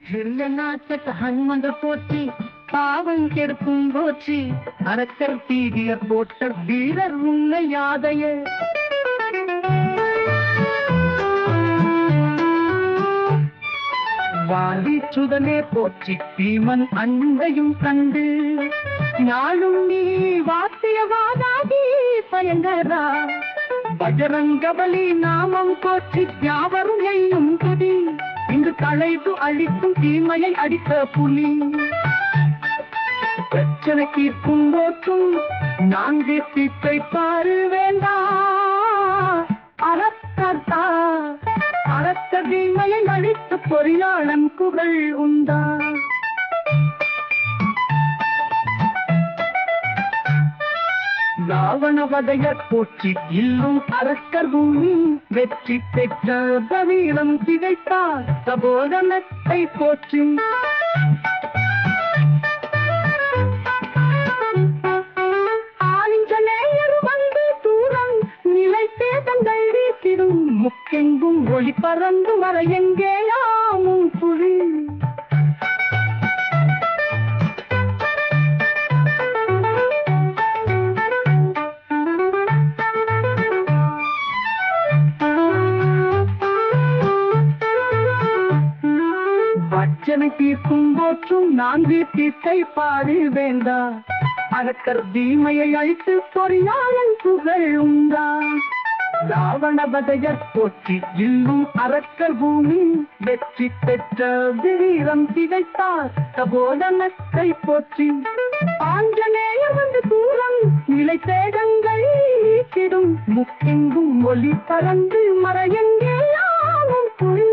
நாட்டத்து ஹனுமந்த போற்றி பாவம் கெடுக்கும் போற்றி அரக்கர் தீவியர் போட்ட வீரர் உன்னை யாதைய வாலி சுதனே போற்றி பீமன் அன்பையும் கண்டு நாளும் நீ வாத்தியவாதாகி பயங்கரா பஜரங்கபலி நாமம் போற்றி யாவரும் எய்யும் துதி இன்று களைத்து அழிக்கும் தீமையை அடித்த புலி பிரச்சனை தீர்க்கும் போற்றும் நான்கு தீர்ப்பை பாரு வேண்டா அறக்கர்த்தா அறக்க தீமையை அழித்து பொறியாளன் புகழ் உண்டா ராவணவதையர் போற்றி இல்லும் அரக்கர் பூமி வெற்றி பெற்ற வீரம் திகைத்தார் சபோதனத்தை போற்றி ஆலிஞ்சநேயர் வந்து தூரம் நிலை சேதங்கள் வீசிடும் முக்கெங்கும் ஒளி பறந்து வர எங்கேயாமும் புலி பிரச்சனை தீர்க்கும் போற்றும் நான்கு தீர்த்தை பாடி வேண்டா அரக்கர் தீமையை அழித்து பொறியாளன் புகழ் உண்டா ராவணவதையர் போற்றி இல்லும் அரக்கர் பூமி வெற்றி பெற்ற வீரம் திகைத்தார் சபோதனத்தை போற்றி ஆஞ்சநேயர் வந்து தூரம் நிலை சேதங்கள் நீக்கிடும் முக்கெங்கும் ஒளி பறந்து மறையெங்கேயாவும் புரி